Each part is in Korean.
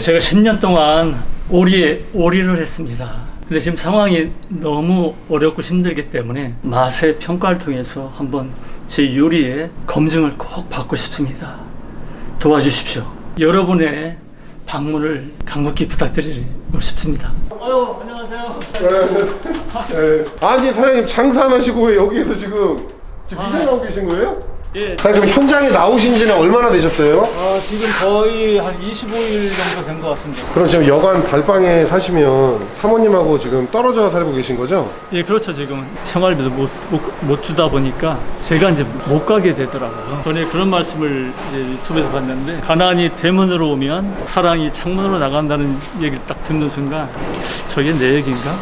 제가 10년 동안 오리를 했습니다. 근데 지금 상황이 너무 어렵고 힘들기 때문에 맛의 평가를 통해서 한번 제 요리의 검증을 꼭 받고 싶습니다. 도와주십시오. 여러분의 방문을 강력히 부탁드리고 싶습니다. 안녕하세요. 네. 아니 사장님 장사 안 하시고 왜 여기에서 지금 미장 나오고 계신 거예요? 예. 사장님 그럼 현장에 나오신 지는 얼마나 되셨어요? 지금 거의 한 25일 정도 된 것 같습니다. 그럼 지금 여관 달방에 사시면 사모님하고 지금 떨어져 살고 계신 거죠? 예, 그렇죠. 지금 생활비도 못 주다 보니까 제가 이제 못 가게 되더라고요. 전에 그런 말씀을 이제 유튜브에서 봤는데, 가난이 대문으로 오면 사랑이 창문으로 나간다는 얘기를 딱 듣는 순간 저게 내 얘기인가?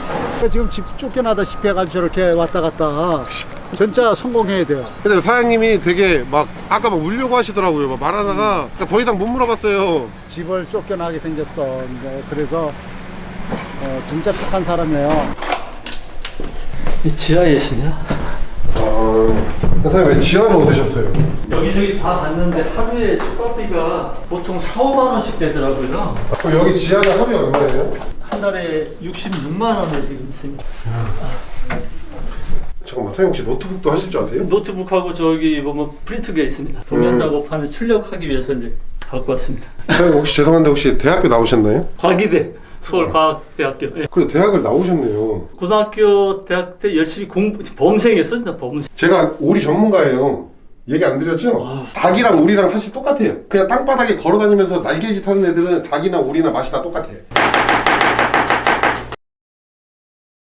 지금 집 쫓겨나다시피 해가지고 저렇게 왔다 갔다 진짜 성공해야 돼요. 근데 사장님이 되게 막 아까 막 울려고 하시더라고요. 막 말하다가 더 이상 못 물어봤어요. 집을 쫓겨나게 생겼어. 네, 그래서 진짜 착한 사람이에요. 이 지하에 있습니다. 사장님 왜 지하로 얻으셨어요? 여기저기 다 봤는데 하루에 숙박비가 보통 4, 5만 원씩 되더라고요. 그럼 여기 지하는 하루에 얼마예요? 한 달에 66만 원에 지금 있습니다. 잠깐만 사장님 혹시 노트북도 하실 줄 아세요? 노트북하고 저기 보면 프린트기가 있습니다. 도면 작업하는 출력하기 위해서 이제 갖고 왔습니다. 사장님 혹시 죄송한데 혹시 대학교 나오셨나요? 과기대, 서울과학대학교. 예. 그래도 대학을 나오셨네요. 고등학교, 대학 때 열심히 범생했습니다. 범생. 제가 오리 전문가예요. 얘기 안 드렸죠? 닭이랑 오리랑 사실 똑같아요. 그냥 땅바닥에 걸어다니면서 날개짓 하는 애들은 닭이나 오리나 맛이 다 똑같아요.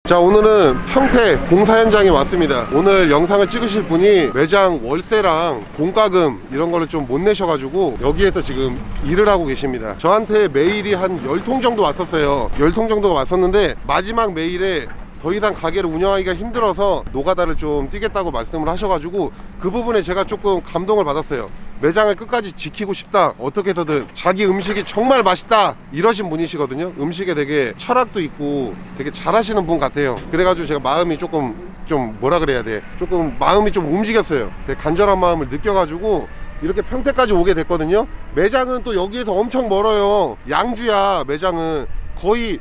자, 오늘은 평택 공사 현장에 왔습니다. 오늘 영상을 찍으실 분이 매장 월세랑 공과금 이런 거를 좀 못 내셔가지고 여기에서 지금 일을 하고 계십니다. 저한테 메일이 한 10통 정도 왔었어요. 10통 정도가 왔었는데 마지막 메일에 더 이상 가게를 운영하기가 힘들어서 노가다를 좀 뛰겠다고 말씀을 하셔가지고 그 부분에 제가 조금 감동을 받았어요. 매장을 끝까지 지키고 싶다, 어떻게 해서든 자기 음식이 정말 맛있다 이러신 분이시거든요. 음식에 되게 철학도 있고 되게 잘하시는 분 같아요. 그래가지고 제가 마음이 조금 좀 뭐라 그래야 돼, 조금 마음이 좀 움직였어요. 되게 간절한 마음을 느껴가지고 이렇게 평택까지 오게 됐거든요. 매장은 또 여기에서 엄청 멀어요. 양주야. 매장은 거의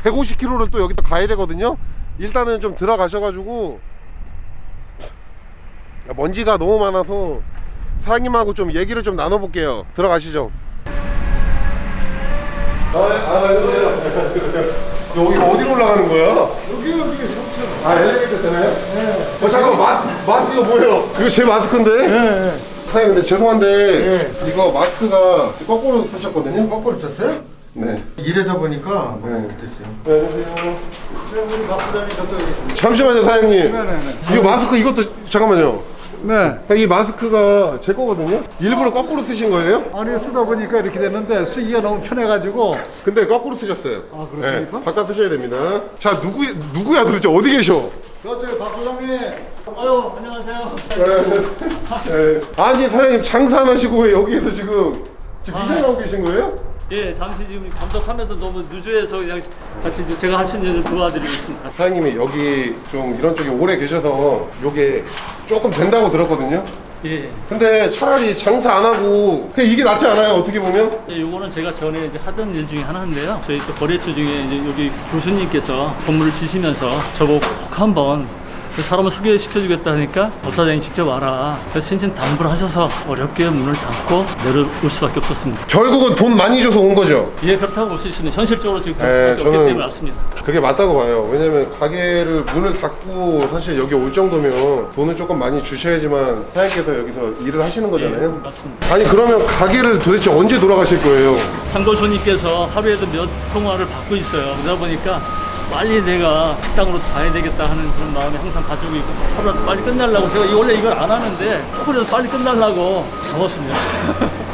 150km를 또 여기서 가야 되거든요. 일단은 좀 들어가셔가지고 먼지가 너무 많아서 사장님하고 좀 얘기를 좀 나눠볼게요. 들어가시죠. 여기 어디로 올라가는 거야? 여기 엘리베이터 되나요? 네. 잠깐만, 마스크가 뭐예요? 이거 제 마스크인데? 네. 사장님 근데 죄송한데 이거 마스크가 거꾸로 쓰셨거든요? 거꾸로 썼어요? 네. 이러다 보니까 네. 됐어요. 네, 안녕하세요. 우리 박부장님 저쪽에 계십니다. 잠시만요 사장님. 네네네. 이거 마스크 이것도 잠깐만요. 네. 이 마스크가 제 거거든요. 일부러 거꾸로 쓰신 거예요? 아니 쓰다 보니까 이렇게 됐는데 쓰기가 너무 편해가지고. 근데 거꾸로 쓰셨어요. 아, 그렇습니까? 네, 바깥 쓰셔야 됩니다. 자, 누구야 도대체 어디 계셔? 저쪽에 박부장님. 안녕하세요. 네. 아니 사장님 장사 안 하시고 왜 여기에서 지금 미장 나오고 계신 거예요? 예, 잠시 지금 감독하면서 너무 누주해서 그냥 같이 이제 제가 할 수 있는 일을 도와드리고 있습니다. 사장님이 여기 좀 이런 쪽에 오래 계셔서 요게 조금 된다고 들었거든요. 예. 근데 차라리 장사 안 하고 그냥 이게 낫지 않아요? 어떻게 보면? 예, 요거는 제가 전에 이제 하던 일 중에 하나인데요. 저희 또 거래처 중에 이제 여기 교수님께서 건물을 지시면서 저보고 꼭 한번 그 사람을 소개시켜주겠다 하니까 법사장이 직접 와라. 그래서 신신당부를 하셔서 어렵게 문을 잠고 내려올 수밖에 없었습니다. 결국은 돈 많이 줘서 온 거죠? 예, 그렇다고 볼 수 있습니다. 현실적으로 지금 그럴 네, 수밖에 없기 때문에 왔습니다. 그게 맞다고 봐요. 왜냐면 가게를 문을 닫고 사실 여기 올 정도면 돈을 조금 많이 주셔야지만 사장님께서 여기서 일을 하시는 거잖아요. 예, 맞습니다. 아니 그러면 가게를 도대체 언제 돌아가실 거예요? 상고손님께서 하루에도 몇 통화를 받고 있어요. 그러다 보니까 빨리 내가 식당으로 가야 되겠다 하는 그런 마음이 항상 가지고 있고, 하루라도 빨리 끝내려고 제가 원래 이걸 안 하는데 조금이라도 빨리 끝내려고 잡았습니다.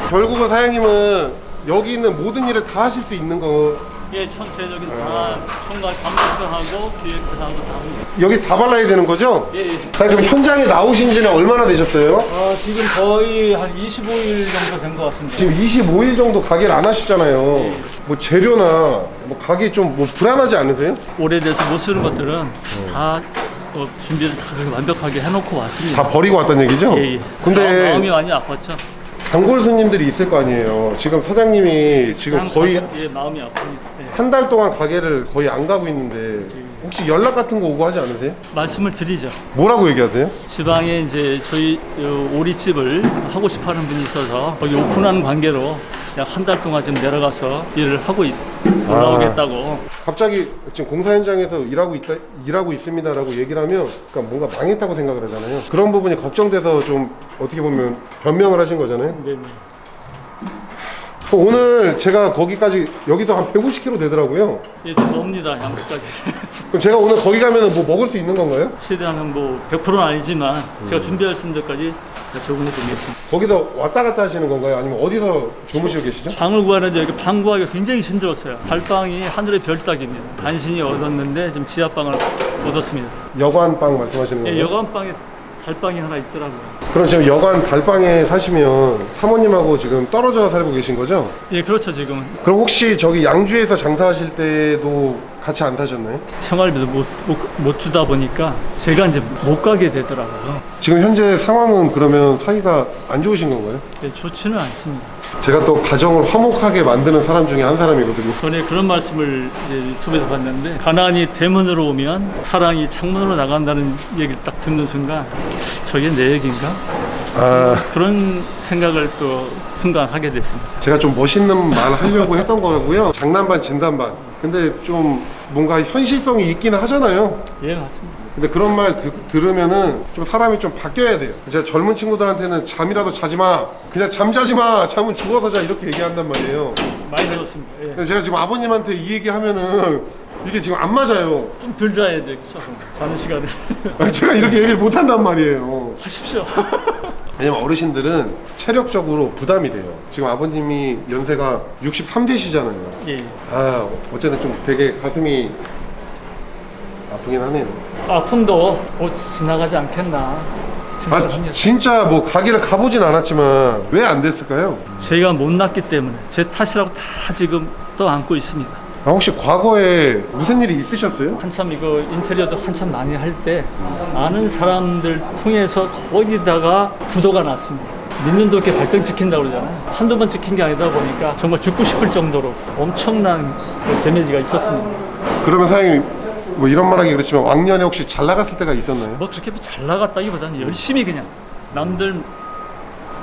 결국은 사장님은 여기 있는 모든 일을 다 하실 수 있는 거. 예, 전체적인 다 총괄 감독도 하고 기획도 하고 다 합니다. 여기 다 발라야 되는 거죠? 예, 예. 사장님 그럼 현장에 나오신 지는 얼마나 되셨어요? 지금 거의 한 25일 정도 된 것 같습니다. 지금 25일 정도 가게를 안 하시잖아요. 예. 뭐 재료나 뭐 가게 좀 뭐 불안하지 않으세요? 오래돼서 못 쓰는 것들은 다 준비를 다 그렇게 완벽하게 해놓고 왔습니다. 다 버리고 왔다는 얘기죠? 예, 예. 근데 마음이 많이 아팠죠. 단골 손님들이 있을 거 아니에요. 지금 사장님이 지금 거의 예, 마음이 아픕니다. 예. 한 달 동안 가게를 거의 안 가고 있는데 혹시 연락 같은 거 오고 하지 않으세요? 말씀을 드리죠. 뭐라고 얘기하세요? 지방에 이제 저희 오리집을 하고 싶어하는 분이 있어서 거기 오픈하는 관계로 약 한 달 동안 좀 내려가서 일을 하고 올라오겠다고. 갑자기 지금 공사 현장에서 일하고 있습니다라고 얘기를 하면 그러니까 뭔가 망했다고 생각을 하잖아요. 그런 부분이 걱정돼서 좀 어떻게 보면 변명을 하신 거잖아요. 네네. 오늘 제가 거기까지 여기서 한 150km 되더라고요. 예, 좀 멉니다, 양주까지. 그럼 제가 오늘 거기 가면 뭐 먹을 수 있는 건가요? 최대한은 뭐 100%는 아니지만 제가 준비할 수 있는 데까지 적응해 보겠습니다. 거기서 왔다 갔다 하시는 건가요? 아니면 어디서 주무시고 계시죠? 방을 구하는데 여기 방 구하기가 굉장히 힘들었어요. 달방이 하늘의 별 따기입니다. 간신히 얻었는데 지금 지하방을 얻었습니다. 여관방 말씀하시는 예, 거예요? 여관방에 달방이 하나 있더라고요. 그럼 지금 여관 달방에 사시면 사모님하고 지금 떨어져 살고 계신 거죠? 예, 그렇죠, 지금은. 그럼 혹시 저기 양주에서 장사하실 때도 같이 안 사셨나요? 생활비도 못 주다 보니까 제가 이제 못 가게 되더라고요. 지금 현재 상황은 그러면 사이가 안 좋으신 건가요? 예, 좋지는 않습니다. 제가 또 가정을 화목하게 만드는 사람 중에 한 사람이거든요. 전에 그런 말씀을 이제 유튜브에서 봤는데 가난이 대문으로 오면 사랑이 창문으로 나간다는 얘기를 딱 듣는 순간 저게 내 얘기인가? 그런 생각을 또 순간 하게 됐습니다. 제가 좀 멋있는 말 하려고 했던 거고요. 장난 반 진담 반. 근데 좀 뭔가 현실성이 있기는 하잖아요. 예, 맞습니다. 근데 그런 말 들으면은 좀 사람이 좀 바뀌어야 돼요. 제가 젊은 친구들한테는 잠이라도 자지 마. 그냥 잠자지 마. 잠은 죽어서 자. 이렇게 얘기한단 말이에요. 많이 들었습니다. 예. 근데 제가 지금 아버님한테 이 얘기 하면은 이게 지금 안 맞아요. 좀 덜 자야지, 자는 시간을. 제가 이렇게 얘기를 못 한단 말이에요. 하십시오. 왜냐면 어르신들은 체력적으로 부담이 돼요. 지금 아버님이 연세가 63세시잖아요. 예. 어쨌든 좀 되게 가슴이 아프긴 하네요. 아픔도 곧 지나가지 않겠나 생각합니다. 진짜 뭐 가게를 가보진 않았지만 왜 안 됐을까요? 제가 못났기 때문에 제 탓이라고 다 지금 떠안고 있습니다. 혹시 과거에 무슨 일이 있으셨어요? 한참 이거 인테리어도 한참 많이 할 때 아는 사람들 통해서 거기다가 부도가 났습니다. 믿는 도끼 발등 찍힌다고 그러잖아요. 한두 번 찍힌 게 아니다 보니까 정말 죽고 싶을 정도로 엄청난 데미지가 있었습니다. 그러면 사장님 뭐 이런 말하기 그렇지만 왕년에 혹시 잘 나갔을 때가 있었나요? 뭐 그렇게 잘 나갔다기보다는 열심히 그냥 남들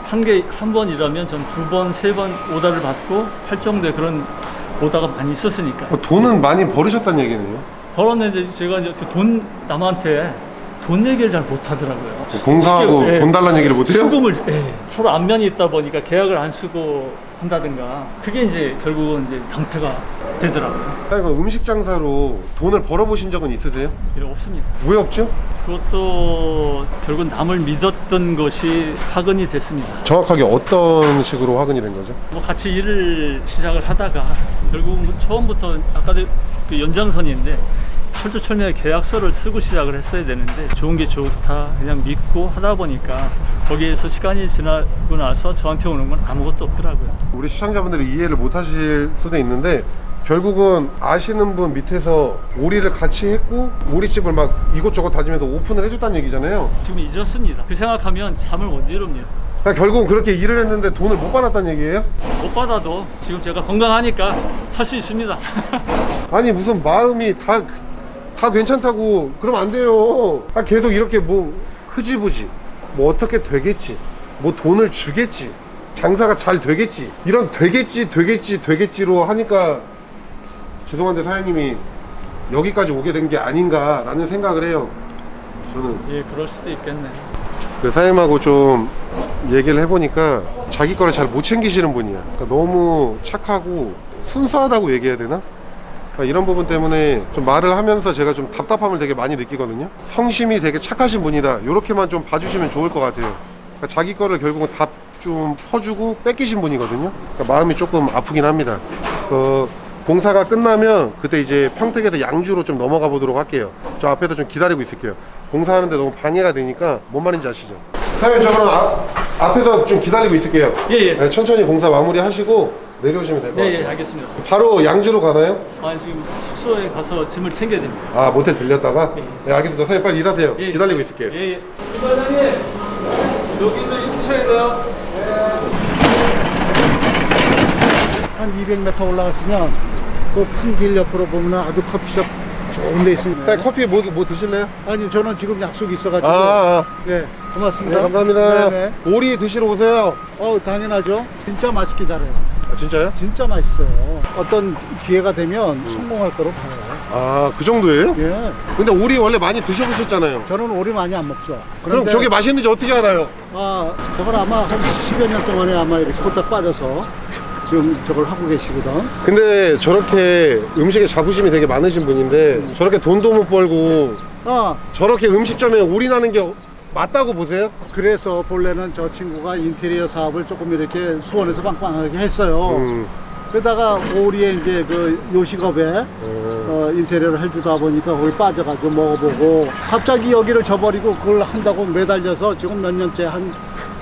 한 번 일하면 전 두 번, 세 번 오다를 받고 할 정도의 그런 오다가 많이 있었으니까. 돈은 많이 벌으셨다는 얘기네요. 벌었는데 제가 이제 돈 남한테 돈 얘기를 잘 못하더라고요. 공사하고 예. 돈 달라는 얘기를 못해요? 수금을 서로 안면이 있다 보니까 계약을 안 쓰고 한다든가 그게 이제 결국은 이제 낭패가 되더라고요. 사장님 음식 장사로 돈을 벌어보신 적은 있으세요? 예, 없습니다. 왜 없죠? 그것도 결국 남을 믿었던 것이 화근이 됐습니다. 정확하게 어떤 식으로 화근이 된 거죠? 뭐 같이 일을 시작을 하다가 결국은 처음부터 아까도 그 연장선인데 철두철미하게 계약서를 쓰고 시작을 했어야 되는데 좋은 게 좋다 그냥 믿고 하다 보니까 거기에서 시간이 지나고 나서 저한테 오는 건 아무것도 없더라고요. 우리 시청자분들이 이해를 못 하실 수도 있는데 결국은 아시는 분 밑에서 오리를 같이 했고 오리집을 막 이곳저곳 다니면서 오픈을 해줬다는 얘기잖아요. 지금 잊었습니다. 그 생각하면 잠을 못 이룹니다. 그러니까 결국은 그렇게 일을 했는데 돈을 못 받았다는 얘기예요? 못 받아도 지금 제가 건강하니까 할 수 있습니다. 아니 무슨 마음이 다 괜찮다고 그러면 안 돼요. 계속 이렇게 뭐 흐지부지 뭐 어떻게 되겠지 뭐 돈을 주겠지 장사가 잘 되겠지 이런 되겠지로 하니까 죄송한데 사장님이 여기까지 오게 된 게 아닌가라는 생각을 해요. 저는 예, 그럴 수도 있겠네요. 그 사장님하고 좀 얘기를 해보니까 자기 거를 잘 못 챙기시는 분이야. 그러니까 너무 착하고 순수하다고 얘기해야 되나? 그러니까 이런 부분 때문에 좀 말을 하면서 제가 좀 답답함을 되게 많이 느끼거든요. 성심이 되게 착하신 분이다 이렇게만 좀 봐주시면 좋을 것 같아요. 그러니까 자기 거를 결국은 다 좀 퍼주고 뺏기신 분이거든요. 그러니까 마음이 조금 아프긴 합니다. 공사가 끝나면 그때 이제 평택에서 양주로 좀 넘어가 보도록 할게요. 저 앞에서 좀 기다리고 있을게요. 공사하는데 너무 방해가 되니까 뭔 말인지 아시죠? 사장님 저 그럼 앞에서 좀 기다리고 있을게요. 예. 네, 천천히 공사 마무리 하시고 내려오시면 될 것 같아요. 예, 알겠습니다. 바로 양주로 가나요? 지금 숙소에 가서 짐을 챙겨야 됩니다. 모텔 들렸다가? 예. 네, 알겠습니다. 사장님 빨리 일하세요. 예. 기다리고 있을게요. 예. 사장님, 여기도 입으셔야 돼요. 한 200m 올라갔으면 그 큰 길 옆으로 보면 아주 커피숍 좋은 데 있습니다. 사장님 커피 뭐 드실래요? 아니 저는 지금 약속이 있어가지고. 아. 네, 고맙습니다. 네, 감사합니다. 네네. 오리 드시러 오세요. 당연하죠. 진짜 맛있게 잘해요. 아, 진짜요? 진짜 맛있어요. 어떤 기회가 되면 성공할 거로 봐요. 아, 그 정도예요? 예. 근데 오리 원래 많이 드셔보셨잖아요. 저는 오리 많이 안 먹죠. 그럼 저게 맛있는지 어떻게 알아요? 저걸 아마 한 10여 년 동안에 아마 이렇게 홀딱 빠져서 지금 저걸 하고 계시거든. 근데 저렇게 음식에 자부심이 되게 많으신 분인데 저렇게 돈도 못 벌고 저렇게 음식점에 올인하는 게 맞다고 보세요? 그래서 본래는 저 친구가 인테리어 사업을 조금 이렇게 수원에서 빵빵하게 했어요. 그러다가 오리에 이제 그 요식업에 인테리어를 해주다 보니까 거기 빠져가지고 먹어보고 갑자기 여기를 져버리고 그걸 한다고 매달려서 지금 몇 년째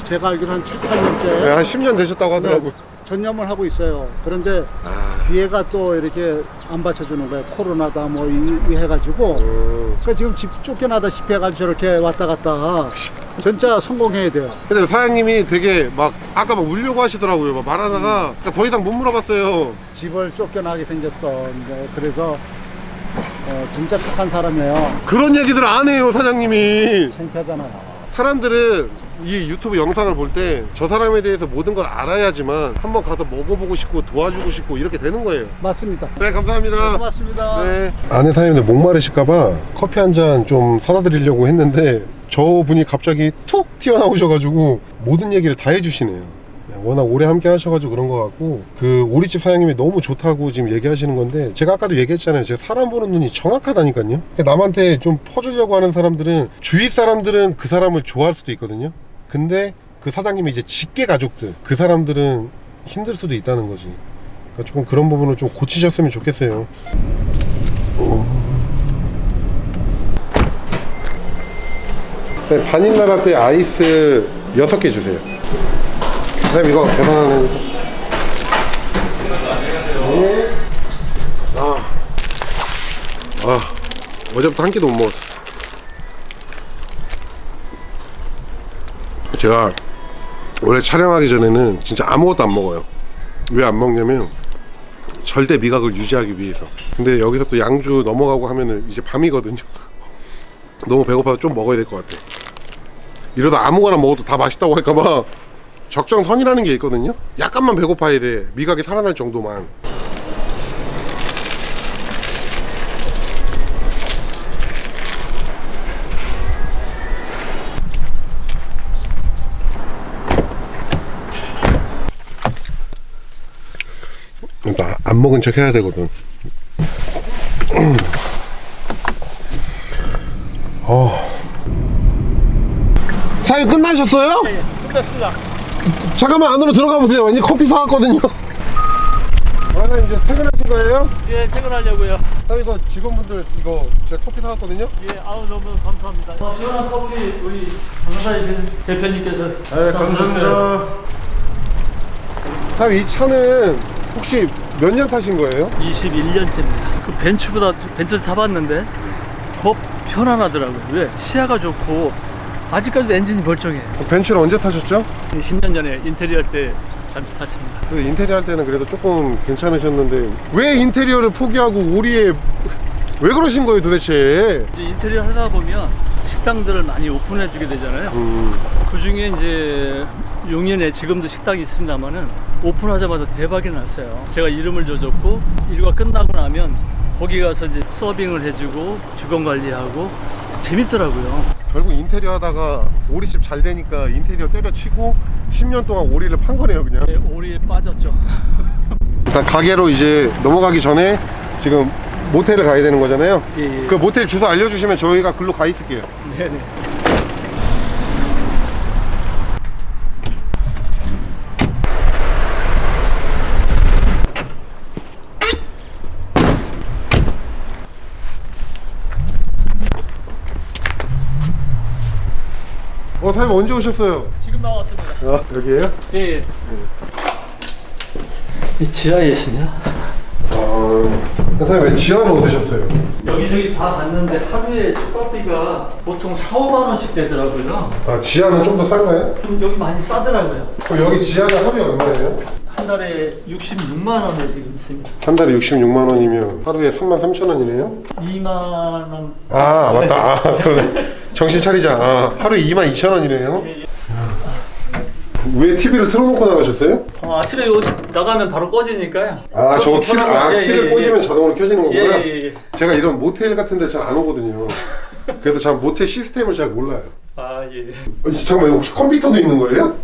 제가 알기로 한 7, 8년째 네, 한 10년 되셨다고 하더라고요. 전념을 하고 있어요. 그런데 기회가 또 이렇게 안 받쳐주는 거예요. 코로나다 뭐 이 해가지고 그러니까 지금 집 쫓겨나다시피 해가지고 저렇게 왔다 갔다 진짜 성공해야 돼요. 근데 사장님이 되게 막 아까 막 울려고 하시더라고요. 막 말하다가 그러니까 더 이상 못 물어봤어요. 집을 쫓겨나게 생겼어. 그래서 진짜 착한 사람이에요. 그런 얘기들 안 해요, 사장님이. 창피하잖아요. 사람들은 이 유튜브 영상을 볼 때 저 사람에 대해서 모든 걸 알아야지만 한번 가서 먹어보고 싶고 도와주고 싶고 이렇게 되는 거예요. 맞습니다. 네, 감사합니다. 고맙습니다. 네. 아내 사장님들 목마르실까봐 커피 한 잔 좀 사다 드리려고 했는데 저분이 갑자기 툭 튀어나오셔가지고 모든 얘기를 다 해주시네요. 워낙 오래 함께 하셔가지고 그런 것 같고 그 오리집 사장님이 너무 좋다고 지금 얘기하시는 건데 제가 아까도 얘기했잖아요. 제가 사람 보는 눈이 정확하다니까요. 남한테 좀 퍼주려고 하는 사람들은 주위 사람들은 그 사람을 좋아할 수도 있거든요. 근데 그 사장님이 이제 직계 가족들 그 사람들은 힘들 수도 있다는 거지. 그러니까 조금 그런 부분을 좀 고치셨으면 좋겠어요. 네, 바닐라 라떼 아이스 6개 주세요. 선생님 이거 계산하는 네. 어제부터 한 끼도 못 먹었어. 제가 원래 촬영하기 전에는 진짜 아무것도 안 먹어요. 왜 안 먹냐면 절대 미각을 유지하기 위해서. 근데 여기서 또 양주 넘어가고 하면은 이제 밤이거든요. 너무 배고파서 좀 먹어야 될 것 같아. 이러다 아무거나 먹어도 다 맛있다고 할까봐 적정선이라는 게 있거든요. 약간만 배고파야 돼. 미각이 살아날 정도만. 나 안 먹은 척 해야 되거든. 사장님 끝나셨어요? 네, 끝났습니다. 잠깐만 안으로 들어가 보세요. 왠지 커피 사왔거든요. 사장님 이제 퇴근하신 거예요? 예, 퇴근하려고요. 사장님 이거 직원분들 이거 제가 커피 사왔거든요. 예, 너무 감사합니다. 시원한 커피 우리 강사이신 대표님께서. 네, 감사합니다. 사장님 이 차는 혹시 몇 년 타신 거예요? 21년째입니다. 그 벤츠 사봤는데 더 편안하더라고요. 왜? 시야가 좋고 아직까지도 엔진이 멀쩡해요. 벤츠를 언제 타셨죠? 10년 전에 인테리어 할 때 잠시 탔습니다. 그 인테리어 할 때는 그래도 조금 괜찮으셨는데 왜 인테리어를 포기하고 오리에 왜 그러신 거예요 도대체? 이제 인테리어 하다 보면 식당들을 많이 오픈해 주게 되잖아요. 그 중에 이제 용인에 지금도 식당이 있습니다만은 오픈하자마자 대박이 났어요. 제가 이름을 줘줬고 일과 끝나고 나면 거기 가서 이제 서빙을 해주고 주건 관리하고 재밌더라고요. 결국 인테리어 하다가 오리집 잘 되니까 인테리어 때려치고 10년 동안 오리를 판 거네요 그냥. 네, 오리에 빠졌죠. 일단 가게로 이제 넘어가기 전에 지금 모텔을 가야 되는 거잖아요. 예, 예. 그 모텔 주소 알려주시면 저희가 글로 가 있을게요. 네네. 사장님 언제 오셨어요? 지금 나왔습니다. 여기에요? 예, 예. 이 지하에 있습니다. 사장님 왜 지하로 얻으셨어요? 여기저기 다 갔는데 하루에 숙박비가 보통 4, 5만 원씩 되더라고요. 지하는 좀 더 싼가요? 좀 여기 많이 싸더라고요. 그럼 여기 지하는 하루에 얼마예요? 한 달에 66만 원에 지금 있습니다. 한 달에 66만 원이면 하루에 33,000원이네요? 2만 원. 아 맞다. 아, 그러네. 정신 차리자. 아, 하루에 22,000원이네요? 예, 예. 왜 TV를 틀어놓고 나가셨어요? 아침에 이거 나가면 바로 꺼지니까요. 아 저거 키를, 키를 꽂으면 자동으로 켜지는 거구나? 예. 제가 이런 모텔 같은 데 잘 안 오거든요. 그래서 잘 모텔 시스템을 잘 몰라요. 아 예. 잠깐만 혹시 컴퓨터도 있는 거예요?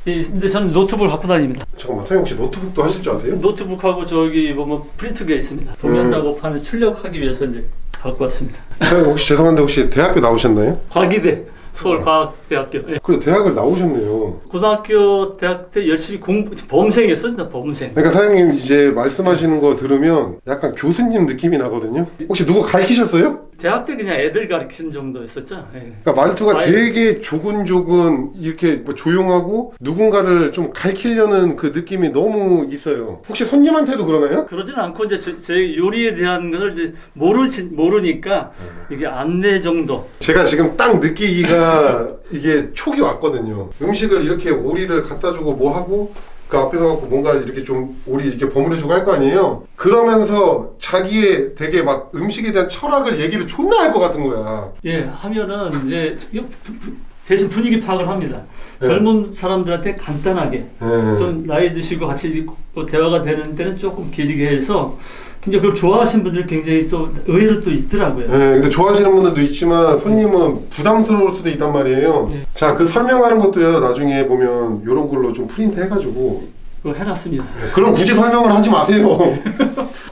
예, 근데 저는 노트북을 갖고 다닙니다. 잠깐만 사장님 혹시 노트북도 하실 줄 아세요? 노트북하고 저기 뭐 프린트기가 있습니다. 도면 작업하는 출력하기 위해서 이제 갖고 왔습니다. 사장님 혹시 죄송한데 혹시 대학교 나오셨나요? 과기대 서울과학대학교. 예. 그래도 대학을 나오셨네요. 고등학교, 대학 때 열심히 범생했었나 범생. 그러니까 사장님 이제 말씀하시는 거 들으면 약간 교수님 느낌이 나거든요. 혹시 누구 가르치셨어요? 대학 때 그냥 애들 가르치는 정도였었죠. 예. 그러니까 말투가 되게 조근조근 이렇게 뭐 조용하고 누군가를 좀 가르치려는 그 느낌이 너무 있어요. 혹시 손님한테도 그러나요? 그러지는 않고 이제 제 요리에 대한 것을 이제 모르니까 이게 안내 정도. 제가 지금 딱 느끼기가 이게 촉이 왔거든요. 음식을 이렇게 오리를 갖다 주고 뭐 하고 그 앞에서 갖고 뭔가 이렇게 좀 오리 이렇게 버무려주고 할 거 아니에요? 그러면서 자기의 되게 막 음식에 대한 철학을 얘기를 존나 할 것 같은 거야. 예, 하면은 이제 대신 분위기 파악을 합니다. 네. 젊은 사람들한테 간단하게 네. 좀 나이 드시고 같이 뭐 대화가 되는 때는 조금 길게 해서 굉장히 그걸 좋아하시는 분들이 굉장히 또 의외로 또 있더라고요. 네, 근데 좋아하시는 분들도 있지만 손님은 부담스러울 수도 있단 말이에요. 네. 자, 그 설명하는 것도요. 나중에 보면 이런 걸로 좀 프린트 해가지고 그거 해놨습니다. 그럼 굳이 설명을 하지 마세요.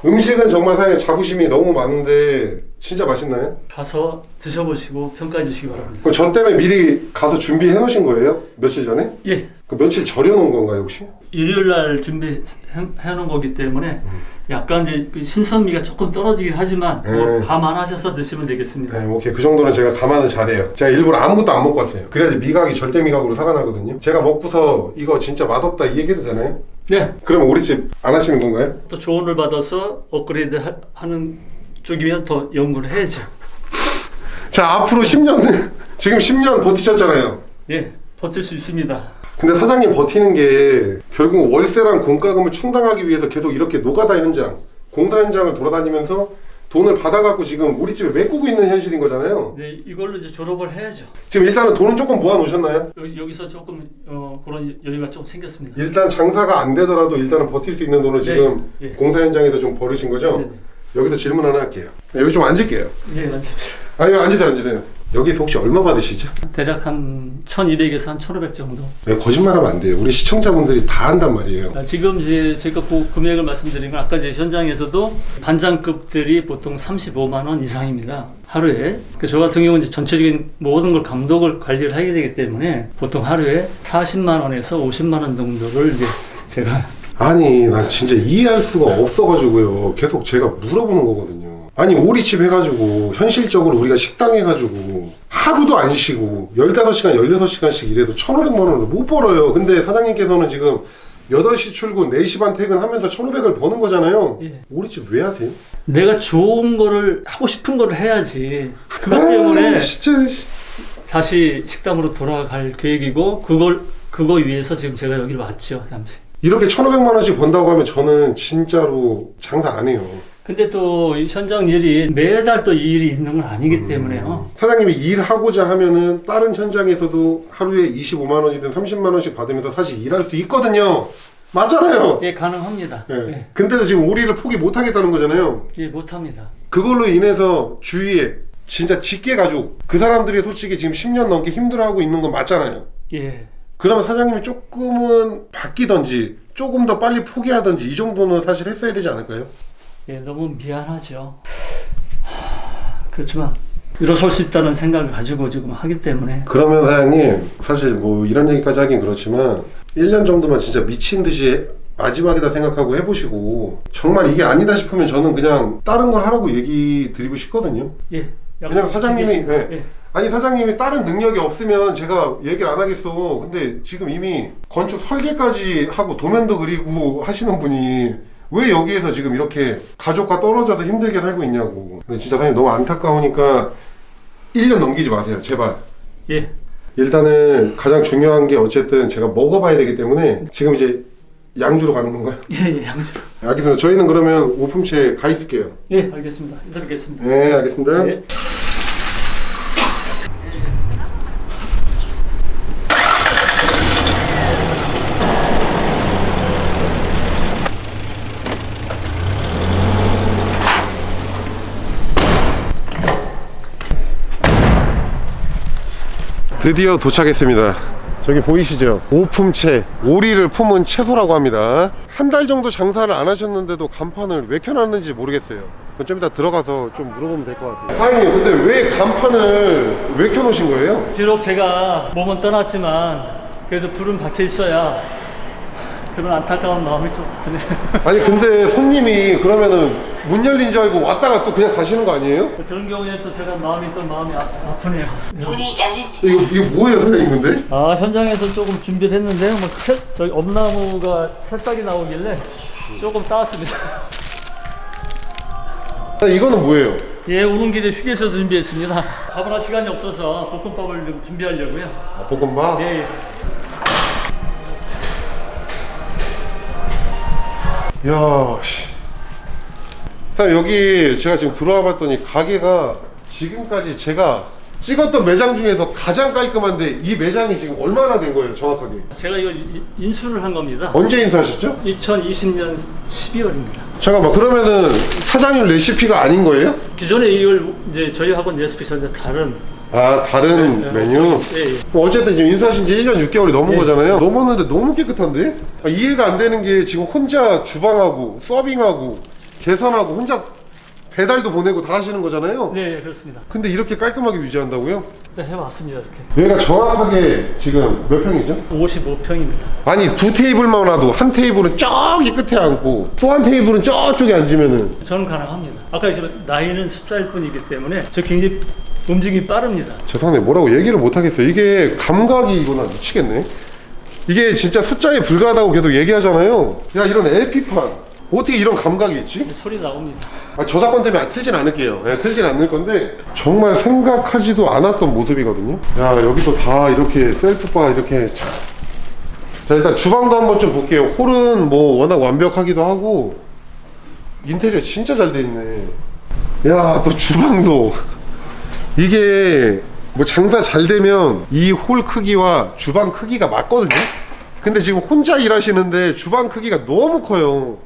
음식은 정말 사장님 자부심이 너무 많은데 진짜 맛있나요? 가서 드셔보시고 평가해 주시기 바랍니다. 그럼 저 때문에 미리 가서 준비해 놓으신 거예요? 며칠 전에? 예, 그 며칠 절여 놓은 건가요 혹시? 일요일 날 준비해 놓은 거기 때문에 약간 이제 그 신선미가 조금 떨어지긴 하지만 뭐 감안하셔서 드시면 되겠습니다. 네, 오케이. 그 정도는 제가 감안을 잘해요. 제가 일부러 아무것도 안 먹고 왔어요. 그래야지 미각이 절대 미각으로 살아나거든요. 제가 먹고서 이거 진짜 맛없다 이 얘기해도 되나요? 네, 그러면 우리집 안 하시는 건가요? 또 조언을 받아서 업그레이드 하는 쪽이면 더 연구를 해야죠. 자, 앞으로 10년 지금 10년 버티셨잖아요. 예, 버틸 수 있습니다. 근데 사장님 버티는 게 결국 월세랑 공과금을 충당하기 위해서 계속 이렇게 노가다 현장, 공사 현장을 돌아다니면서 돈을 받아갖고 지금 우리 집에 메꾸고 있는 현실인 거잖아요. 네, 이걸로 이제 졸업을 해야죠. 지금 일단은 돈은 조금 모아 놓으셨나요? 여기서 조금 그런 여유가 좀 생겼습니다. 일단 장사가 안 되더라도 일단은 버틸 수 있는 돈을 지금 예. 공사 현장에서 좀 벌으신 거죠? 네네. 여기서 질문 하나 할게요. 여기 좀 앉을게요. 예, 앉으십시오. 아니 앉으세요. 여기서 혹시 얼마 받으시죠? 대략 한 1,200에서 한 1,500 정도. 네, 거짓말하면 안 돼요. 우리 시청자분들이 다 한단 말이에요. 지금 이제 제가 금액을 말씀드리면 아까 이제 현장에서도 반장급들이 보통 35만 원 이상입니다. 하루에. 저 같은 경우는 이제 전체적인 모든 걸 감독을 관리를 하게 되기 때문에 보통 하루에 40만 원에서 50만 원 정도를 이제 제가 아니 난 진짜 이해할 수가 없어가지고요. 계속 제가 물어보는 거거든요. 아니 오리집 해가지고 현실적으로 우리가 식당 해가지고 하루도 안 쉬고 15시간 16시간씩 일해도 1,500만 원을 못 벌어요. 근데 사장님께서는 지금 8시 출근 4시 반 퇴근하면서 1,500을 버는 거잖아요. 예. 오리집 왜 하세요? 내가 좋은 거를 하고 싶은 거를 해야지. 그것 때문에 진짜 다시 식당으로 돌아갈 계획이고 그거 위해서 지금 제가 여기로 왔죠. 잠시. 이렇게 1,500만 원씩 번다고 하면 저는 진짜로 장사 안 해요. 근데 또 이 현장 일이 매달 또 이 일이 있는 건 아니기 때문에요. 사장님이 일하고자 하면은 다른 현장에서도 하루에 25만 원이든 30만 원씩 받으면서 사실 일할 수 있거든요. 맞잖아요. 예, 가능합니다. 예. 예, 근데도 지금 우리를 포기 못 하겠다는 거잖아요. 예, 못합니다. 그걸로 인해서 주위에 진짜 직계 가족 그 사람들이 솔직히 지금 10년 넘게 힘들어하고 있는 건 맞잖아요. 예, 그러면 사장님이 조금은 바뀌던지 조금 더 빨리 포기하던지 이 정도는 사실 했어야 되지 않을까요? 예, 너무 미안하죠. 그렇지만 일어설 수 있다는 생각을 가지고 지금 하기 때문에. 그러면 사장님 사실 뭐 이런 얘기까지 하긴 그렇지만 1년 정도만 진짜 미친 듯이 마지막이다 생각하고 해보시고 정말 이게 아니다 싶으면 저는 그냥 다른 걸 하라고 얘기 드리고 싶거든요. 예, 왜냐면 사장님이 약속드리겠습니다. 예. 아니 사장님이 다른 능력이 없으면 제가 얘기를 안 하겠어. 근데 지금 이미 건축 설계까지 하고 도면도 그리고 하시는 분이 왜 여기에서 지금 이렇게 가족과 떨어져서 힘들게 살고 있냐고. 근데 진짜 사장님 너무 안타까우니까 1년 넘기지 마세요 제발. 예, 일단은 가장 중요한 게 어쨌든 제가 먹어봐야 되기 때문에 지금 이제 양주로 가는 건가요? 예, 양주. 알겠습니다. 저희는 그러면 오품채 가 있을게요. 예, 알겠습니다. 인사드리겠습니다. 네, 알겠습니다. 예. 드디어 도착했습니다. 저기 보이시죠? 오품채, 오리를 품은 채소라고 합니다. 한 달 정도 장사를 안 하셨는데도 간판을 왜 켜놨는지 모르겠어요. 그건 좀 이따 들어가서 좀 물어보면 될 것 같아요. 사장님, 근데 왜 간판을 왜 켜놓으신 거예요? 비록 제가 몸은 떠났지만 그래도 불은 박혀 있어야 그런 안타까운 마음이 좀 드네요. 아니 근데 손님이 그러면은 문 열린 줄 알고 왔다가 또 그냥 가시는 거 아니에요? 그런 경우에 또 제가 마음이 아프네요. 이거 뭐예요, 사장님 근데? 아, 현장에서 조금 준비를 했는데요. 뭐 저기 엄나무가 새싹이 나오길래 조금 따왔습니다. 이거는 뭐예요? 예, 오는 길에 휴게소 준비했습니다. 밥을 할 시간이 없어서 볶음밥을 좀 준비하려고요. 아, 볶음밥? 예, 예. 이야, 씨. 사장님, 여기 제가 지금 들어와 봤더니 가게가 지금까지 제가 찍었던 매장 중에서 가장 깔끔한데 이 매장이 지금 얼마나 된 거예요, 정확하게? 제가 이거 인수를 한 겁니다. 언제 인수하셨죠? 2020년 12월입니다. 잠깐만, 그러면은 사장님 레시피가 아닌 거예요? 기존에 이걸 이제 저희 학원 레시피에서 다른 아, 다른 네, 메뉴? 예, 예. 뭐 어쨌든 지금 인수하신 지 1년 6개월이 넘은 예. 거잖아요. 넘었는데 너무 깨끗한데? 아, 이해가 안 되는 게 지금 혼자 주방하고 서빙하고 계산하고 혼자 배달도 보내고 다 하시는 거잖아요. 네, 그렇습니다. 근데 이렇게 깔끔하게 유지한다고요? 네, 해왔습니다. 이렇게. 여기가 정확하게 지금 몇 평이죠? 55평입니다. 아니 두 테이블만 놔도 한 테이블은 저기 끝에 앉고 또 한 테이블은 저쪽에 앉으면은 저는 가능합니다. 아까 이제 나이는 숫자일 뿐이기 때문에 저 굉장히 움직임이 빠릅니다. 죄송해요, 뭐라고 얘기를 못 하겠어요. 이게 감각이 이거나 미치겠네. 이게 진짜 숫자에 불과하다고 계속 얘기하잖아요. 야, 이런 LP판 어떻게 이런 감각이 있지? 소리 나옵니다. 아, 저작권 때문에 틀진 않을게요. 네, 틀진 않을 건데 정말 생각하지도 않았던 모습이거든요. 야, 여기도 다 이렇게 셀프바 이렇게 참. 자, 일단 주방도 한번 좀 볼게요. 홀은 뭐 워낙 완벽하기도 하고 인테리어 진짜 잘 돼 있네. 야, 또 주방도 이게 뭐 장사 잘 되면 이 홀 크기와 주방 크기가 맞거든요. 근데 지금 혼자 일하시는데 주방 크기가 너무 커요.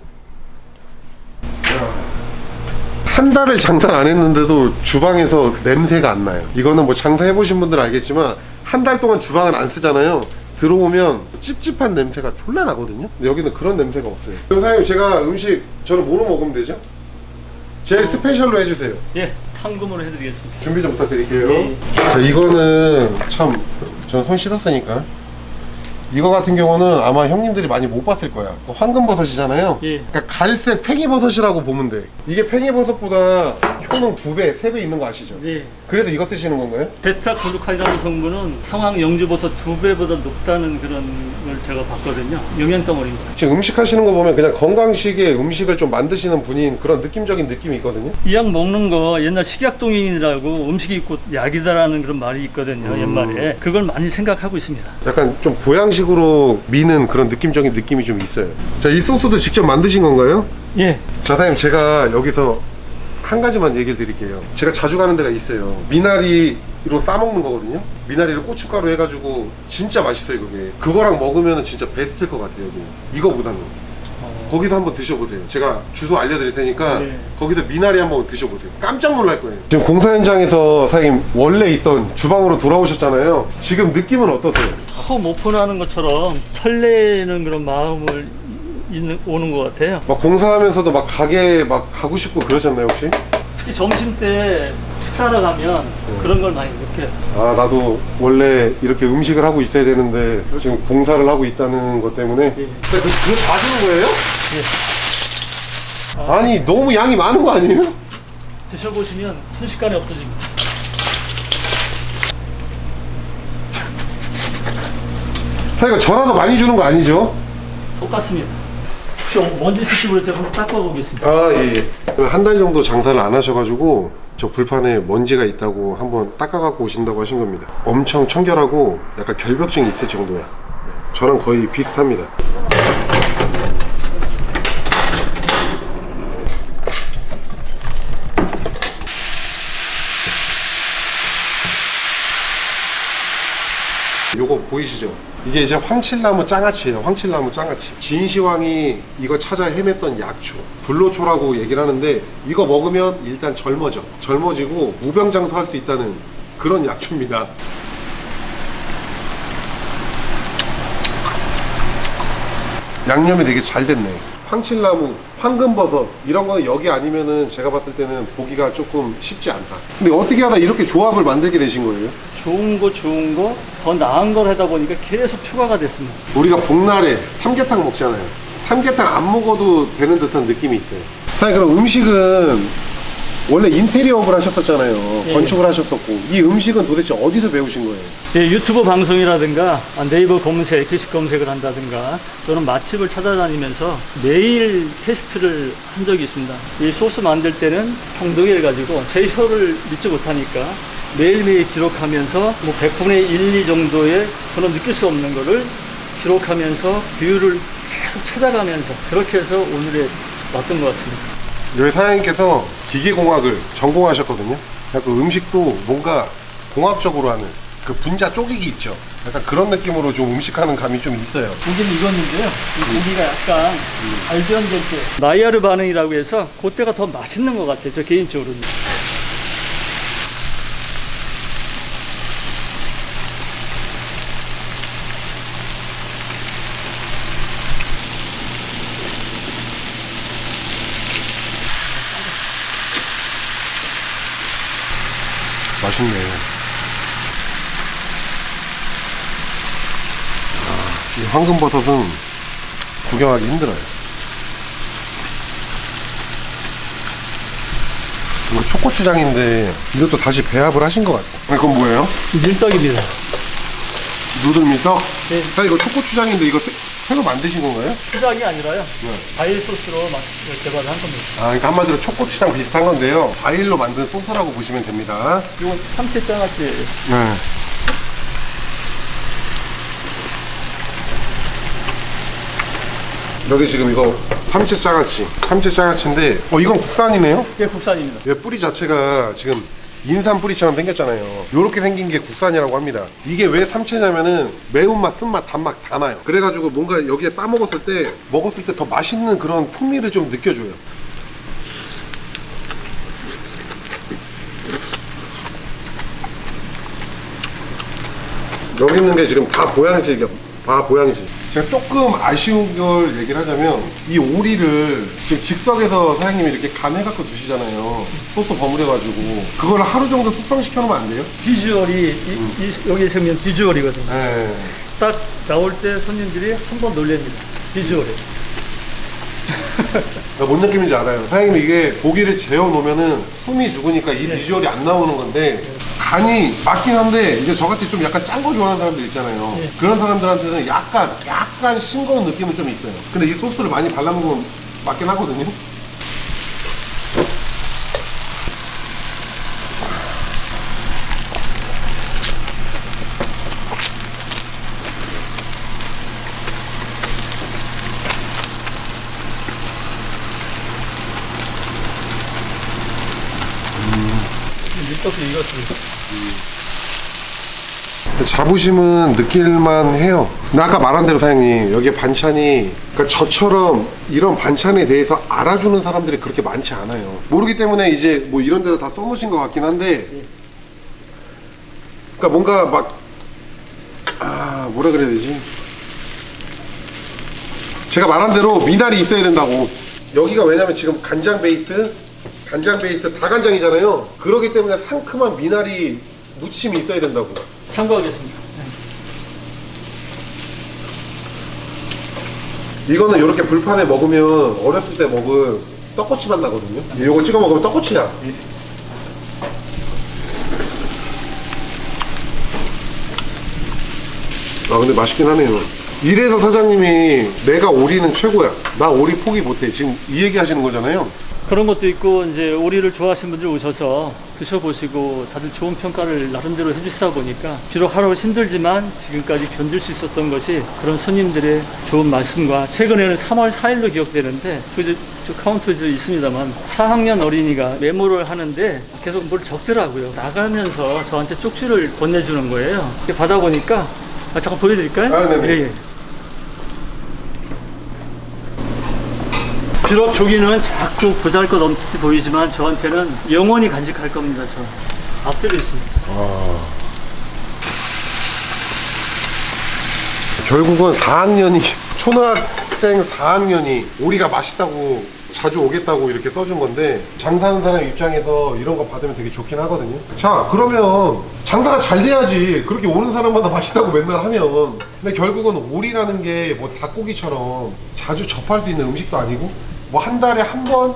한 달을 장사를 안 했는데도 주방에서 냄새가 안 나요. 이거는 뭐 장사 해보신 분들은 알겠지만 한 달 동안 주방을 안 쓰잖아요. 들어오면 찝찝한 냄새가 졸라 나거든요. 근데 여기는 그런 냄새가 없어요. 그럼 사장님, 제가 음식 저는 뭐로 먹으면 되죠? 제일 스페셜로 해주세요. 예, 탕금으로 해드리겠습니다. 준비 좀 부탁드릴게요. 네. 자, 이거는 참 저는 손 씻었으니까 이거 같은 경우는 아마 형님들이 많이 못 봤을 거야. 황금버섯이잖아요. 예. 그러니까 갈색 팽이버섯이라고 보면 돼. 이게 팽이버섯보다 효능 2배, 3배 있는 거 아시죠? 예. 그래서 이거 쓰시는 건가요? 베타글루칸이라는 성분은 상황 영주버섯 2배보다 높다는 그런 걸 제가 봤거든요. 영양덩어리입니다. 지금 음식 하시는 거 보면 그냥 건강식의 음식을 좀 만드시는 분인 그런 느낌적인 느낌이 있거든요. 이 약 먹는 거 옛날 식약동인이라고 음식이 있고 약이다라는 그런 말이 있거든요. 옛말에. 그걸 많이 생각하고 있습니다. 약간 좀 보양식으로 미는 그런 느낌적인 느낌이 좀 있어요. 자, 이 소스도 직접 만드신 건가요? 예. 자, 사장님, 제가 여기서 한 가지만 얘기를 드릴게요. 제가 자주 가는 데가 있어요. 미나리로 싸먹는 거거든요. 미나리를 고춧가루 해가지고 진짜 맛있어요. 그거랑 먹으면 진짜 베스트일 것 같아요. 여기 이거보다는 거기서 한번 드셔보세요. 제가 주소 알려드릴 테니까 네. 거기서 미나리 한번 드셔보세요. 깜짝 놀랄 거예요. 지금 공사 현장에서 사장님 원래 있던 주방으로 돌아오셨잖아요. 지금 느낌은 어떠세요? 처음 오픈하는 것처럼 설레는 그런 마음을 오는 것 같아요. 막 공사하면서도 막 가게 막 가고 싶고 그러셨나요 혹시? 특히 점심 때 식사를 하면 그런 걸 많이 느껴요. 아, 나도 원래 이렇게 음식을 하고 있어야 되는데 지금 공사를 하고 있다는 것 때문에. 예. 그거 다 주는 거예요? 예. 아니, 너무 양이 많은 거 아니에요? 드셔보시면 순식간에 없어집니다. 사장님, 저라도 많이 주는 거 아니죠? 똑같습니다. 혹시 먼지 수십으로 제가 한번 닦아보겠습니다. 아, 예. 한 달 정도 장사를 안 하셔가지고 저 불판에 먼지가 있다고 한번 닦아갖고 오신다고 하신 겁니다. 엄청 청결하고 약간 결벽증이 있을 정도야. 저랑 거의 비슷합니다. 보이시죠? 이게 이제 황칠나무 장아찌예요. 황칠나무 장아찌. 진시황이 이거 찾아 헤맸던 약초, 불로초라고 얘기를 하는데, 이거 먹으면 일단 젊어지고 무병장수 할 수 있다는 그런 약초입니다. 양념이 되게 잘 됐네. 황칠나무, 황금버섯 이런 거는 여기 아니면은 제가 봤을 때는 보기가 조금 쉽지 않다. 근데 어떻게 하다 이렇게 조합을 만들게 되신 거예요? 좋은 거 더 나은 걸 하다 보니까 계속 추가가 됐습니다. 우리가 복날에 삼계탕 먹잖아요. 삼계탕 안 먹어도 되는 듯한 느낌이 있어요. 사장님, 그럼 음식은 원래 인테리어업을 하셨었잖아요. 예. 건축을 하셨었고, 이 음식은 도대체 어디서 배우신 거예요? 예, 유튜브 방송이라든가 네이버 검색, 지식 검색을 한다든가 또는 맛집을 찾아다니면서 매일 테스트를 한 적이 있습니다. 이 소스 만들 때는 평동일 가지고 제 혀를 믿지 못하니까 매일매일 기록하면서 뭐 100분의 1, 2 정도의 저는 느낄 수 없는 거를 기록하면서 비율을 계속 찾아가면서 그렇게 해서 오늘에 왔던 것 같습니다. 여기 사장님께서 기계공학을 전공하셨거든요. 약간 음식도 뭔가 공학적으로 하는 그 분자 쪼개기 있죠. 약간 그런 느낌으로 좀 음식하는 감이 좀 있어요. 고기는 익었는데요. 이 고기가 약간 알전될 때 나이아르 반응이라고 해서 그때가 더 맛있는 것 같아요. 저 개인적으로는. 맛있네. 이 황금버섯은 구경하기 힘들어요. 이거 초고추장인데 이것도 다시 배합을 하신 것 같아요. 이건 뭐예요? 밀떡입니다. 누들밀떡? 네. 자, 이거 초고추장인데 이거 새로 만드신 건가요? 추장이 아니라요. 네. 과일 소스로 개발을 한 겁니다. 아, 그러니까 한마디로 초고추장 비슷한 건데요. 과일로 만든 소스라고 보시면 됩니다. 이건 참치 장아찌예요. 네. 여기 지금 이거 삼채장아찌인데 이건 국산이네요? 이게 국산입니다. 이 뿌리 자체가 지금 인삼 뿌리처럼 생겼잖아요. 요렇게 생긴 게 국산이라고 합니다. 이게 왜 삼채냐면은 매운맛, 쓴맛, 단맛 다 나요. 그래가지고 뭔가 여기에 싸 먹었을 때 더 맛있는 그런 풍미를 좀 느껴줘요. 여기 있는 게 지금 다 보양식이야. 다 보양식. 제가 조금 아쉬운 걸 얘기를 하자면 이 오리를 지금 즉석에서 사장님이 이렇게 간해갖고 주시잖아요. 소스 버무려가지고 그거를 하루 정도 숙성시켜 놓으면 안 돼요? 비주얼이 여기 보면 비주얼이거든요. 네. 딱 나올 때 손님들이 한 번 놀랍니다. 비주얼에. 뭔 느낌인지 알아요. 사장님이 이게 고기를 재워 놓으면은 숨이 죽으니까 이 비주얼이 안 나오는 건데 간이 맞긴 한데 이제 저같이 좀 약간 짠 거 좋아하는 사람들 있잖아요. 네. 그런 사람들한테는 약간 싱거운 느낌은 좀 있어요. 근데 이 소스를 많이 발라먹으면 맞긴 하거든요. 밀떡도 익었습니다. 자부심은 느낄만 해요. 근데 아까 말한 대로 사장님, 여기에 반찬이, 그러니까 저처럼 이런 반찬에 대해서 알아주는 사람들이 그렇게 많지 않아요. 모르기 때문에 이제 뭐 이런 데서 다 써놓으신 것 같긴 한데, 그러니까 뭔가 막 뭐라 그래야 되지? 제가 말한 대로 미나리 있어야 된다고. 여기가 왜냐면 지금 간장 베이스 다간장이잖아요. 그러기 때문에 상큼한 미나리 무침이 있어야 된다고. 참고하겠습니다. 이거는 이렇게 불판에 먹으면 어렸을 때 먹은 떡꼬치 맛 나거든요. 이거 찍어 먹으면 떡꼬치야. 근데 맛있긴 하네요. 이래서 사장님이 내가 오리는 최고야, 나 오리 포기 못해, 지금 이 얘기 하시는 거잖아요. 그런 것도 있고 이제 오리를 좋아하시는 분들 오셔서 드셔보시고 다들 좋은 평가를 나름대로 해주시다 보니까 비록 하루 힘들지만 지금까지 견딜 수 있었던 것이 그런 손님들의 좋은 말씀과 최근에는 3월 4일로 기억되는데 저 카운트에 있습니다만 4학년 어린이가 메모를 하는데 계속 뭘 적더라고요. 나가면서 저한테 쪽지를 건네주는 거예요. 받아보니까 잠깐 보여드릴까요? 아, 네네. 예, 예. 비록 조기는 자꾸 보잘것없이 보이지만 저한테는 영원히 간직할 겁니다. 저 앞뒤로 있습니다. 결국은 4학년이 초등학생 4학년이 오리가 맛있다고 자주 오겠다고 이렇게 써준 건데 장사하는 사람 입장에서 이런 거 받으면 되게 좋긴 하거든요. 자, 그러면 장사가 잘 돼야지 그렇게 오는 사람마다 맛있다고 맨날 하면. 근데 결국은 오리라는 게 뭐 닭고기처럼 자주 접할 수 있는 음식도 아니고 뭐 한 달에 한 번,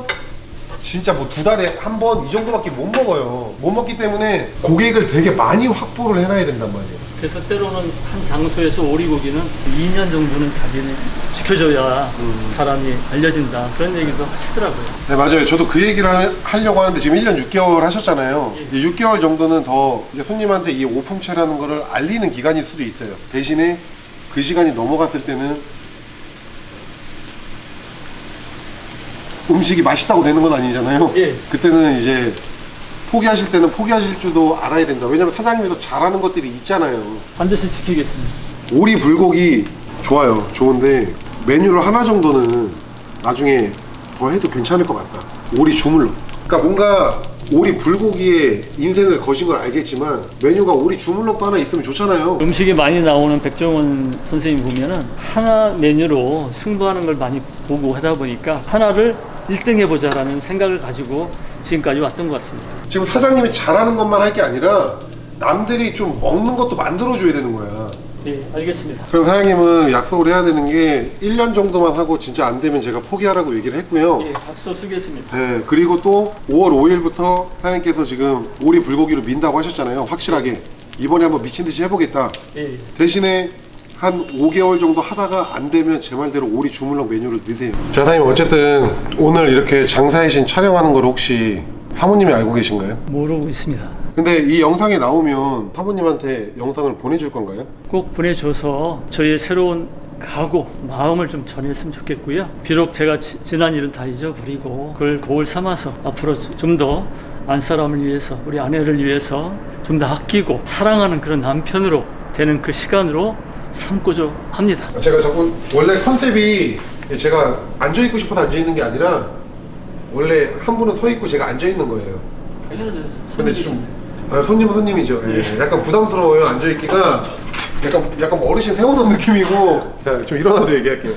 진짜 뭐 2달에 한 번 이 정도밖에 못 먹어요. 못 먹기 때문에 고객을 되게 많이 확보를 해놔야 된단 말이에요. 그래서 때로는 한 장소에서 오리고기는 2년 정도는 자기는 지켜줘야 사람이 알려진다. 그런 얘기도 하시더라고요. 네, 맞아요. 저도 그 얘기를 하려고 하는데 지금 1년 6개월 하셨잖아요. 이제 6개월 정도는 더 이제 손님한테 이 오품체라는 거를 알리는 기간일 수도 있어요. 대신에 그 시간이 넘어갔을 때는 음식이 맛있다고 되는 건 아니잖아요. 예. 그때는 이제 포기하실 때는 포기하실 줄도 알아야 된다. 왜냐면 사장님이 또 잘하는 것들이 있잖아요. 반드시 지키겠습니다. 오리 불고기 좋아요. 좋은데 메뉴를 하나 정도는 나중에 더 해도 괜찮을 것 같다. 오리 주물럭. 그러니까 뭔가 오리 불고기에 인생을 거신 걸 알겠지만 메뉴가 오리 주물럭도 하나 있으면 좋잖아요. 음식이 많이 나오는 백종원 선생님 보면은 하나 메뉴로 승부하는 걸 많이 보고 하다 보니까 하나를 1등 해보자라는 생각을 가지고 지금까지 왔던 것 같습니다. 지금 사장님이 잘하는 것만 할 게 아니라 남들이 좀 먹는 것도 만들어줘야 되는 거야. 네, 알겠습니다. 그럼 사장님은 약속을 해야 되는 게 1년 정도만 하고 진짜 안 되면 제가 포기하라고 얘기를 했고요. 예, 박수 쓰겠습니다. 네, 그리고 또 5월 5일부터 사장님께서 지금 오리 불고기로 민다고 하셨잖아요. 확실하게 이번에 한번 미친 듯이 해보겠다. 예, 대신에 한 5개월 정도 하다가 안 되면 제 말대로 오리 주물럭 메뉴를 넣으세요. 자, 사장님 어쨌든 오늘 이렇게 장사의 신 촬영하는 걸 혹시 사모님이 알고 계신가요? 모르고 있습니다. 근데 이 영상이 나오면 사모님한테 영상을 보내줄 건가요? 꼭 보내줘서 저희의 새로운 각오, 마음을 좀 전했으면 좋겠고요. 비록 제가 지난 일은 다 잊어버리고 그걸 고을 삼아서 앞으로 좀 더 안사람을 위해서, 우리 아내를 위해서 좀 더 아끼고 사랑하는 그런 남편으로 되는 그 시간으로 삼고자 합니다. 제가 자꾸 원래 컨셉이 제가 앉아있고 싶어서 앉아있는 게 아니라 원래 한 분은 서있고 제가 앉아있는 거예요. 근데 좀 손님은 손님이죠. 예. 약간 부담스러워요. 앉아있기가 약간 어르신 세워놓은 느낌이고. 자, 좀 일어나서 얘기할게요.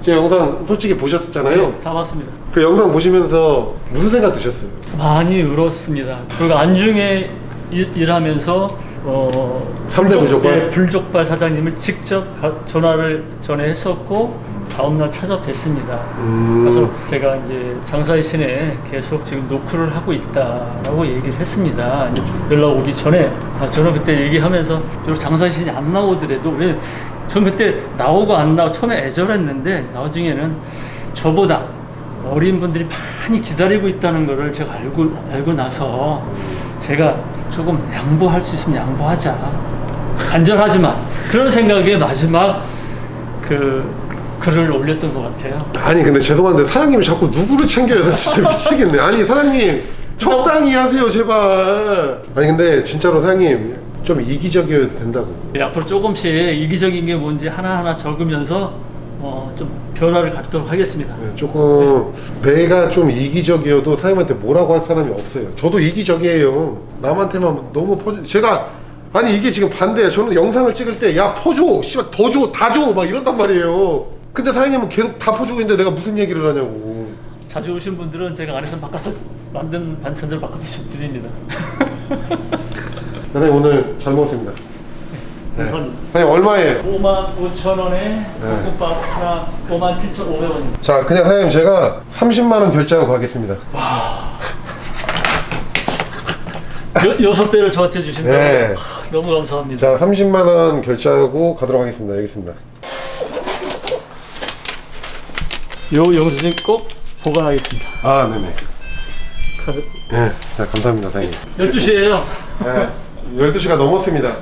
제 영상 솔직히 보셨잖아요. 네, 다 봤습니다. 그 영상 보시면서 무슨 생각 드셨어요? 많이 울었습니다. 그리고 안중에 일하면서 3대 불족발? 네, 불족발 사장님을 직접 전화를 전에 했었고 다음날 찾아뵀습니다. 그래서 제가 이제 장사의 신에 계속 지금 노크를 하고 있다라고 얘기를 했습니다. 이제 연락 오기 전에 저는 그때 얘기하면서 비록 장사의 신이 안 나오더라도 왜 저는 그때 나오고 안 나오고 처음에 애절했는데 나중에는 저보다 어린 분들이 많이 기다리고 있다는 거를 제가 알고 나서 제가 조금 양보할 수 있으면 양보하자. 간절하지만 그런 생각에 마지막 글을 올렸던 것 같아요. 아니 근데 죄송한데 사장님이 자꾸 누구를 챙겨요? 나 진짜 미치겠네. 아니 사장님 적당히 하세요 제발. 아니 근데 진짜로 사장님 좀 이기적이어도 된다고. 네, 앞으로 조금씩 이기적인 게 뭔지 하나하나 적으면서 좀 변화를 갖도록 하겠습니다. 네, 조금 내가 좀 이기적이어도 사장님한테 뭐라고 할 사람이 없어요. 저도 이기적이에요. 남한테만 너무 제가 아니 이게 지금 반대예요. 저는 영상을 찍을 때 야 퍼줘 씨발 더 줘 다 줘 막 이런단 말이에요. 근데 사장님은 계속 다 퍼주고 있는데 내가 무슨 얘기를 하냐고. 자주 오신 분들은 제가 안에서 바꿔서 만든 반찬들 바꿔 드립니다. 사장님 오늘 잘 먹었습니다. 네. 감사합니다. 사장님 얼마예요? 55,000원에 볶음밥 하나 57,500원입니다. 자 그냥 사장님 제가 30만 원 결제하고 가겠습니다. 6배를 저한테 주신다고? 네. 너무 감사합니다. 자 30만 원 결제하고 가도록 하겠습니다. 여기 있습니다. 요 영수증 꼭 보관하겠습니다. 아 네네. 네, 자 감사합니다 사장님. 12시에요. 네, 12시가 넘었습니다.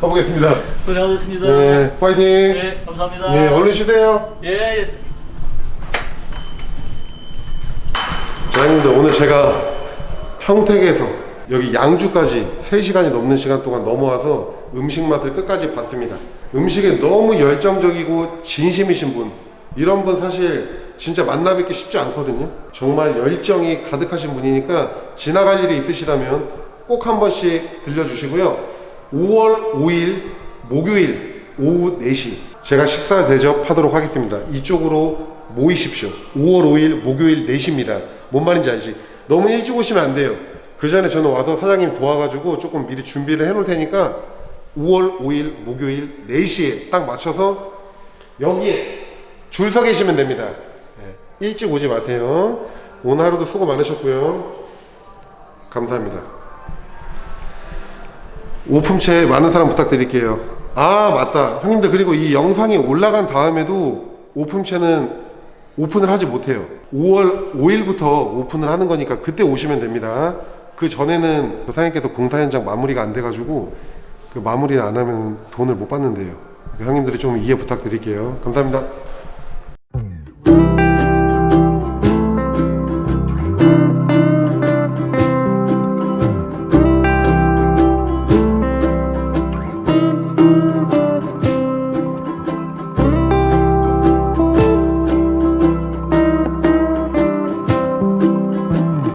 가보겠습니다. 고생하셨습니다. 네, 파이팅. 네, 감사합니다. 네, 얼른 쉬세요. 예. 사장님들 오늘 제가 평택에서 여기 양주까지 3시간이 넘는 시간 동안 넘어와서 음식 맛을 끝까지 봤습니다. 음식에 너무 열정적이고 진심이신 분, 이런 분 사실 진짜 만나 뵙기 쉽지 않거든요. 정말 열정이 가득하신 분이니까 지나갈 일이 있으시다면 꼭 한 번씩 들려주시고요. 5월 5일 목요일 오후 4시 제가 식사 대접하도록 하겠습니다. 이쪽으로 모이십시오. 5월 5일 목요일 4시입니다. 뭔 말인지 알지? 너무 일찍 오시면 안 돼요. 그 전에 저는 와서 사장님 도와가지고 조금 미리 준비를 해놓을 테니까 5월 5일 목요일 4시에 딱 맞춰서 여기에 줄 서 계시면 됩니다. 네, 일찍 오지 마세요. 오늘 하루도 수고 많으셨고요. 감사합니다. 오품채 많은 사람 부탁드릴게요. 아 맞다 형님들, 그리고 이 영상이 올라간 다음에도 오품채는 오픈을 하지 못해요. 5월 5일부터 오픈을 하는 거니까 그때 오시면 됩니다. 그 전에는 사장님께서 공사 현장 마무리가 안 돼가지고 그 마무리를 안 하면 돈을 못 받는데요. 형님들이 좀 이해 부탁드릴게요. 감사합니다.